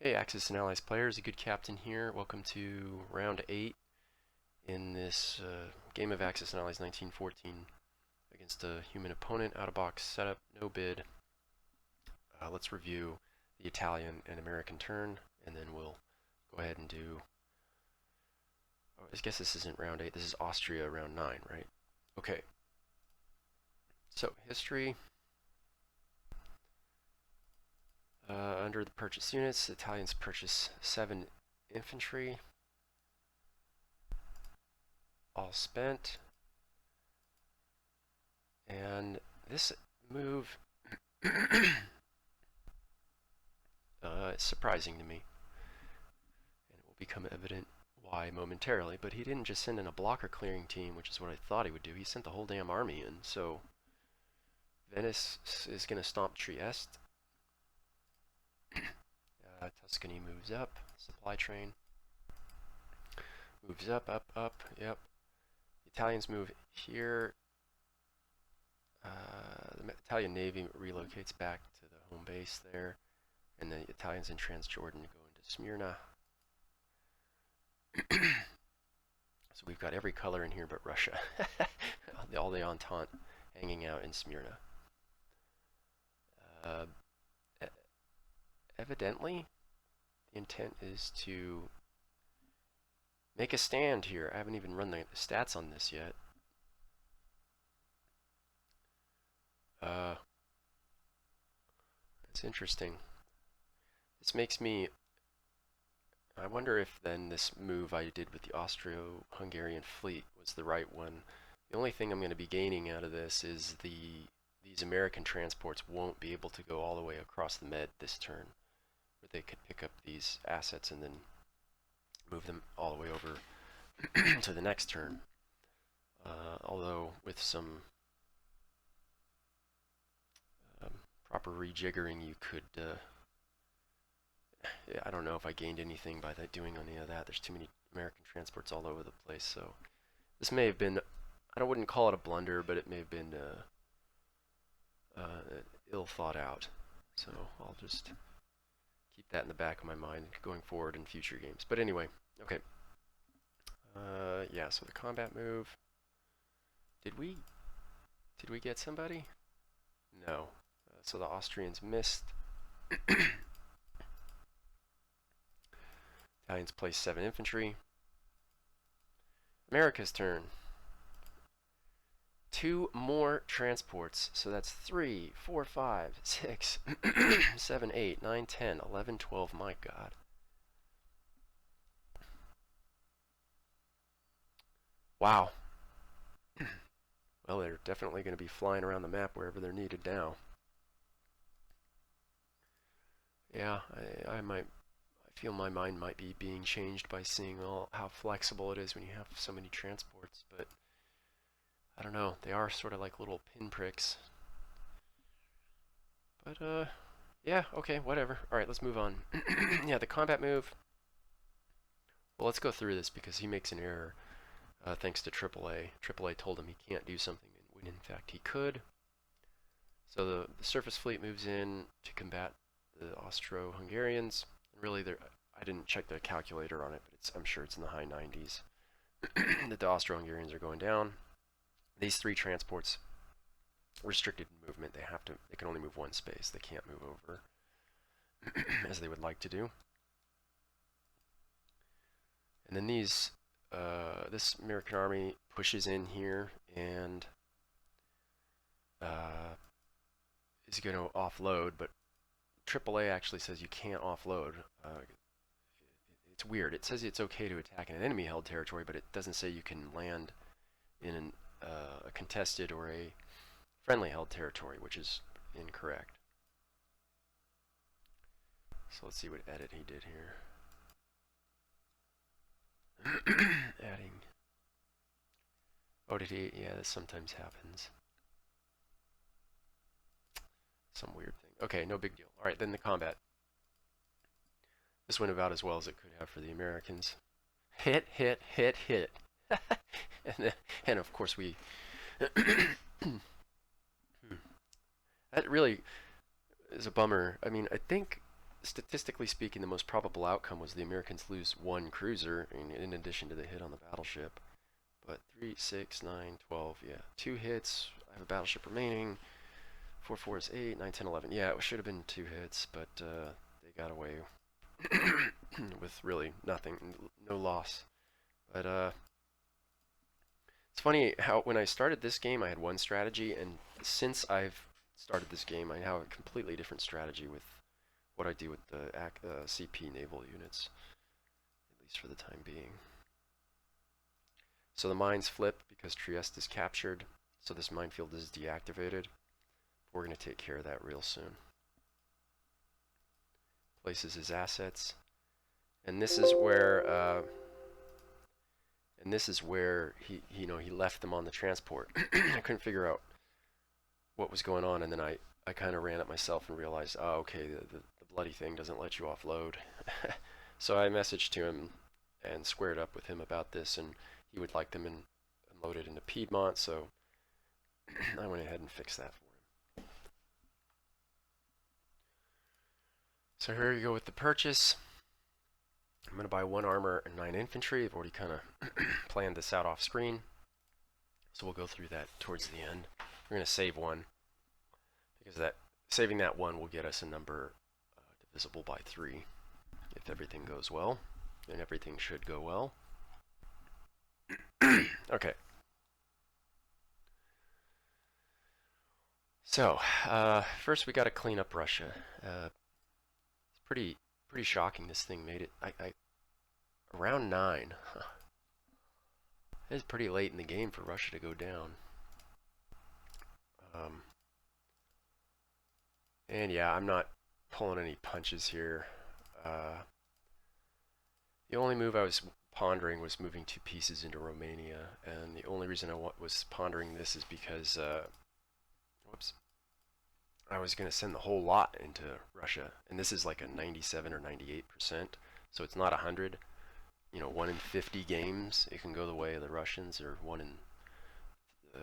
Hey, Axis and Allies players, a good captain here. Welcome to round 8 in this game of Axis and Allies 1914 against a human opponent. Out-of-box setup, no bid. Let's review the Italian and American turn, and then we'll go ahead and do... Oh, I guess this isn't round 8, this is Austria round 9, right? Okay. So, history. Under the purchase units, the Italians purchase 7 infantry. All spent. And this move is surprising to me. And it will become evident why momentarily. But he didn't just send in a blocker clearing team, which is what I thought he would do. He sent the whole damn army in. So Venice is going to stomp Trieste. Tuscany moves up. Supply train moves up, up, up. Yep. The Italians move here. The Italian Navy relocates back to the home base there, and the Italians in Transjordan go into Smyrna. So we've got every color in here but Russia. All the Entente hanging out in Smyrna. Evidently, the intent is to make a stand here. I haven't even run the stats on this yet. It's interesting. This makes me... I wonder if then this move I did with the Austro-Hungarian fleet was the right one. The only thing I'm going to be gaining out of this is these American transports won't be able to go all the way across the Med this turn, where they could pick up these assets and then move them all the way over to the next turn. Although with some proper rejiggering, you could... I don't know if I gained anything by doing any of that. There's too many American transports all over the place, so this may have been... I wouldn't call it a blunder, but it may have been ill thought out. So I'll just keep that in the back of my mind going forward in future games. But anyway, okay. Yeah, so the combat move. Did we get somebody? No. So the Austrians missed. Italians place 7 infantry. America's turn. 2 more transports. So that's 3, 4, 5, 6, 7, 8, 9, 10, 11, 12. My God. Wow. Well, they're definitely going to be flying around the map wherever they're needed now. Yeah, I feel my mind might be being changed by seeing how flexible it is when you have so many transports, but I don't know, they are sort of like little pinpricks. But yeah, okay, whatever. Alright, let's move on. Yeah, the combat move. Well, let's go through this because he makes an error thanks to AAA. AAA told him he can't do something when in fact he could. So the surface fleet moves in to combat the Austro-Hungarians. Really, I didn't check the calculator on it, but I'm sure it's in the high 90s that the Austro-Hungarians are going down. These 3 transports, restricted movement. They can only move 1 space. They can't move over as they would like to do. And then this American army pushes in here and is going to offload, but AAA actually says you can't offload. It's weird. It says it's okay to attack an enemy-held territory, but it doesn't say you can land in a contested or a friendly-held territory, which is incorrect. So let's see what edit he did here. Adding. Oh, did he? Yeah, this sometimes happens. Some weird thing. Okay, no big deal. All right, then the combat. This went about as well as it could have for the Americans. Hit, hit, hit, hit. and of course we... That really is a bummer. I mean, I think statistically speaking, the most probable outcome was the Americans lose one cruiser in addition to the hit on the battleship. But 3, 6, 9, 12, yeah. 2 hits, I have a battleship remaining. 4, 4 is 8, 9, 10, 11. Yeah, it should have been 2 hits, but they got away with really nothing, no loss. But it's funny how when I started this game, I had one strategy, and since I've started this game, I have a completely different strategy with what I do with the CP naval units, at least for the time being. So the mines flip because Trieste is captured, so this minefield is deactivated. We're going to take care of that real soon. Places his assets, and this is where he left them on the transport. I couldn't figure out what was going on, and then I kind of ran it myself and realized, oh, okay, the bloody thing doesn't let you offload. So I messaged to him and squared up with him about this, and he would like them unloaded into Piedmont, so I went ahead and fixed that for him. So here you go with the purchase. I'm going to buy 1 armor and 9 infantry. I've already kind of planned this out off screen, so we'll go through that towards the end. We're going to save 1, because saving that 1 will get us a number divisible by 3 if everything goes well, and everything should go well. Okay. So, first we got to clean up Russia. It's pretty shocking this thing made it. Around 9. Huh. It's pretty late in the game for Russia to go down. And yeah, I'm not pulling any punches here. The only move I was pondering was moving 2 pieces into Romania, and the only reason I was pondering this is because, whoops, I was going to send the whole lot into Russia, and this is like a 97 or 98%, so it's not 100. 1 in 50 games it can go the way of the Russians, or 1 in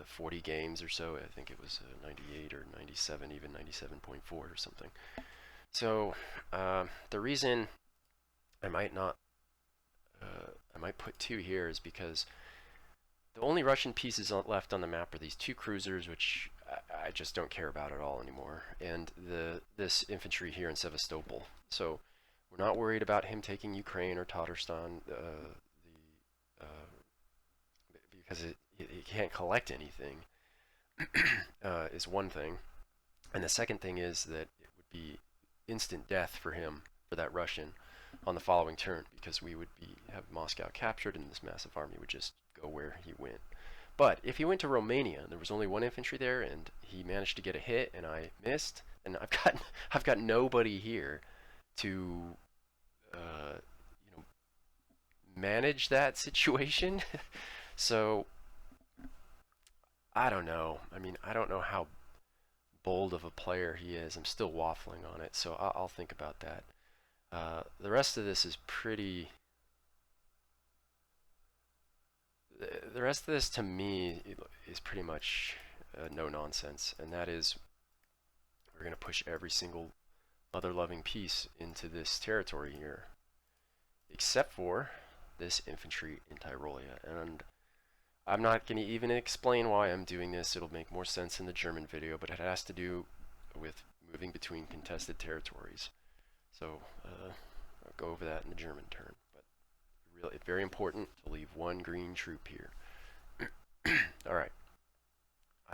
40 games or so. I think it was 98 or 97, even 97.4 or something. So the reason I might put 2 here is because the only Russian pieces left on the map are these 2 cruisers, which I just don't care about at all anymore, and this infantry here in Sevastopol. So we're not worried about him taking Ukraine or Tatarstan, because he can't collect anything, is one thing. And the second thing is that it would be instant death for him, for that Russian, on the following turn, because we would have Moscow captured, and this massive army would just go where he went. But if he went to Romania, and there was only 1 infantry there, and he managed to get a hit, and I missed, and I've got nobody here to manage that situation. So I don't know. I mean, I don't know how bold of a player he is. I'm still waffling on it, so I'll think about that. The rest of this is pretty. The rest of this, to me, is pretty much no nonsense, and that is we're going to push every single mother-loving piece into this territory here, except for this infantry in Tyrolia. And I'm not going to even explain why I'm doing this. It'll make more sense in the German video, but it has to do with moving between contested territories. So I'll go over that in the German turn. But really, very important to leave 1 green troop here. All right.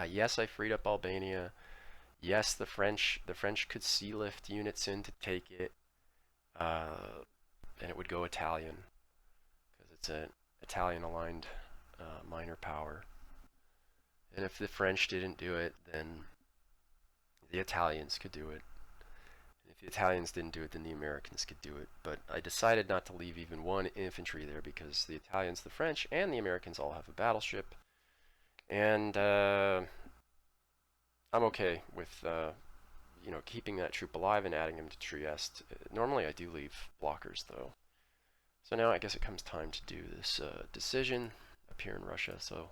Yes, I freed up Albania. Yes, the French could sea lift units in to take it, and it would go Italian, because it's an Italian-aligned minor power. And if the French didn't do it, then the Italians could do it. And if the Italians didn't do it, then the Americans could do it. But I decided not to leave even 1 infantry there, because the Italians, the French, and the Americans all have a battleship. And I'm okay with keeping that troop alive and adding him to Trieste. Normally I do leave blockers, though. So now I guess it comes time to do this decision up here in Russia. So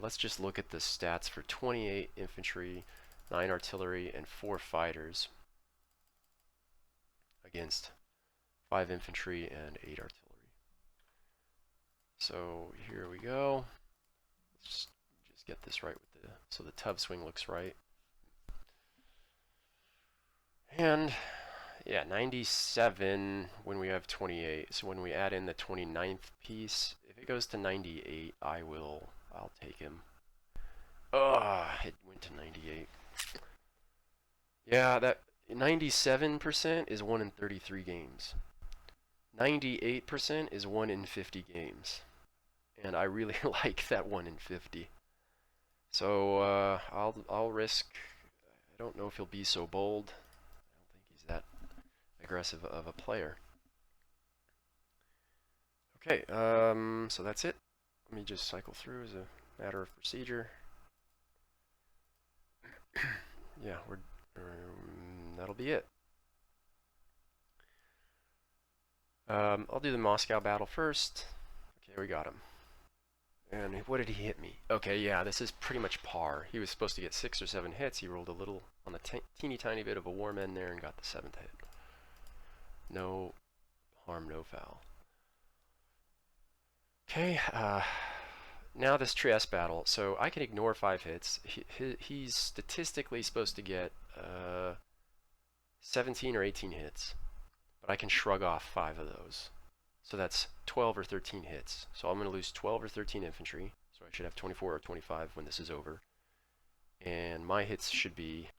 let's just look at the stats for 28 infantry, 9 artillery, and 4 fighters. against 5 infantry and 8 artillery. So here we go. Let's just get this right with the, so the tub swing looks right. And yeah, 97 when we have 28. So when we add in the 29th piece, if it goes to 98, I'll take him. Oh, it went to 98. Yeah, that 97% is 1 in 33 games. 98% is 1 in 50 games. And I really like that 1 in 50. So I'll risk. I don't know if he'll be so bold. I don't think he's that aggressive of a player. Okay, so that's it. Let me just cycle through as a matter of procedure. Yeah, that'll be it. I'll do the Moscow battle first. Okay, we got him. And what did he hit me? Okay, yeah, this is pretty much par. He was supposed to get 6 or 7 hits. He rolled a little on the teeny tiny bit of a warm end there and got the 7th hit. No harm, no foul. Okay, now this Trieste battle. So I can ignore 5 hits. He's statistically supposed to get 17 or 18 hits, but I can shrug off 5 of those. So that's 12 or 13 hits. So I'm going to lose 12 or 13 infantry. So I should have 24 or 25 when this is over. And my hits should be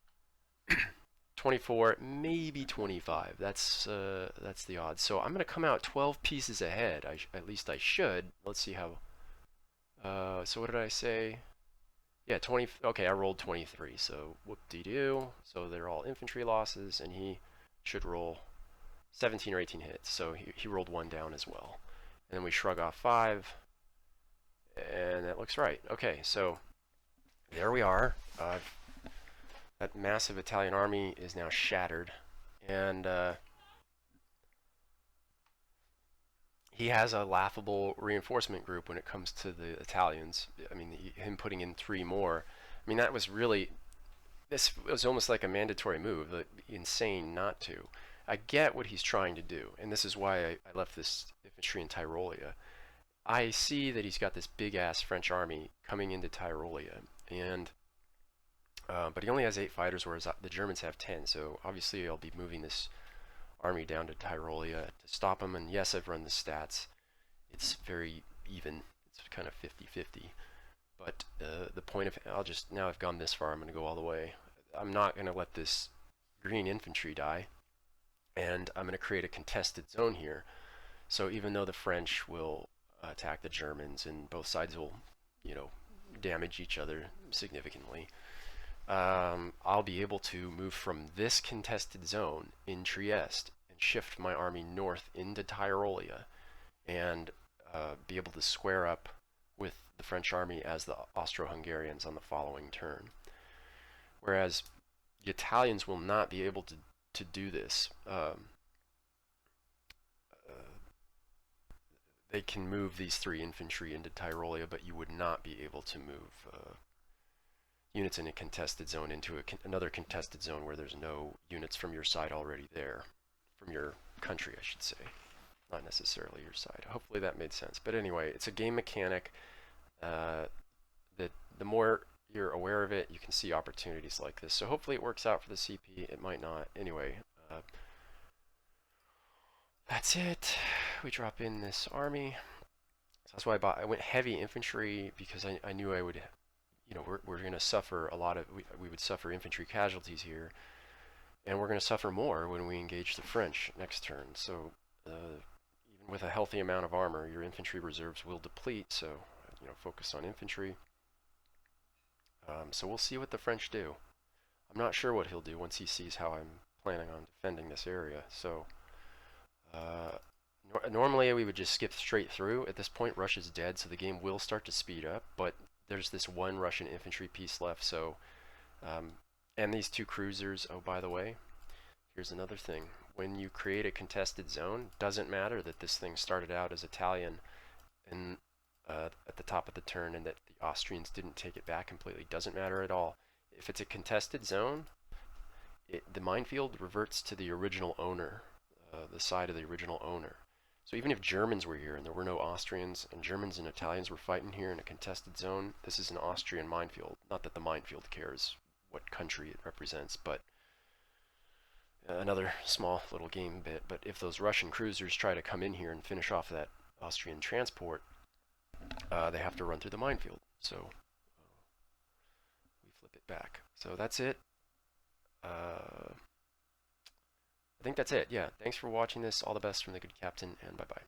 24, maybe 25. That's the odds. So I'm going to come out 12 pieces ahead. At least I should. Let's see how. So what did I say? Yeah, 20. Okay, I rolled 23. So whoop-de-doo. So they're all infantry losses, and he should roll 17 or 18 hits, so he rolled 1 down as well. And then we shrug off 5, and that looks right. Okay, so there we are. That massive Italian army is now shattered, and he has a laughable reinforcement group when it comes to the Italians. I mean, him putting in 3 more. I mean, that was really, this was almost like a mandatory move. Like, insane not to. I get what he's trying to do, and this is why I left this infantry in Tyrolia. I see that he's got this big-ass French army coming into Tyrolia, and but he only has 8 fighters, whereas the Germans have 10, so obviously I'll be moving this army down to Tyrolia to stop him, and yes, I've run the stats. It's very even. It's kind of 50-50. But the point of, now I've gone this far, I'm going to go all the way. I'm not going to let this green infantry die. And I'm going to create a contested zone here. So even though the French will attack the Germans and both sides will, damage each other significantly, I'll be able to move from this contested zone in Trieste and shift my army north into Tyrolia and be able to square up with the French army as the Austro-Hungarians on the following turn. Whereas the Italians will not be able to do this. They can move these 3 infantry into Tyrolia, but you would not be able to move units in a contested zone into another contested zone where there's no units from your side already there. From your country, I should say. Not necessarily your side. Hopefully that made sense. But anyway, it's a game mechanic that the more you're aware of it, you can see opportunities like this. So hopefully it works out for the CP. It might not. Anyway, that's it. We drop in this army. So that's why I went heavy infantry, because I knew I would, we're going to suffer a lot of, we would suffer infantry casualties here, and we're going to suffer more when we engage the French next turn. So even with a healthy amount of armor, your infantry reserves will deplete. So focus on infantry. So we'll see what the French do. I'm not sure what he'll do once he sees how I'm planning on defending this area. So normally we would just skip straight through. At this point, Russia's dead, so the game will start to speed up. But there's this 1 Russian infantry piece left. So and these 2 cruisers. Oh, by the way, here's another thing. When you create a contested zone, doesn't matter that this thing started out as Italian and at the top of the turn and that the Austrians didn't take it back completely. Doesn't matter at all. If it's a contested zone, the minefield reverts to the original owner. the side of the original owner. So even if Germans were here and there were no Austrians and Germans and Italians were fighting here in a contested zone, this is an Austrian minefield. Not that the minefield cares what country it represents, but another small little game bit. But if those Russian cruisers try to come in here and finish off that Austrian transport, they have to run through the minefield. So we flip it back. So that's it. I think that's it. Yeah. Thanks for watching this. All the best from the good captain, and bye bye.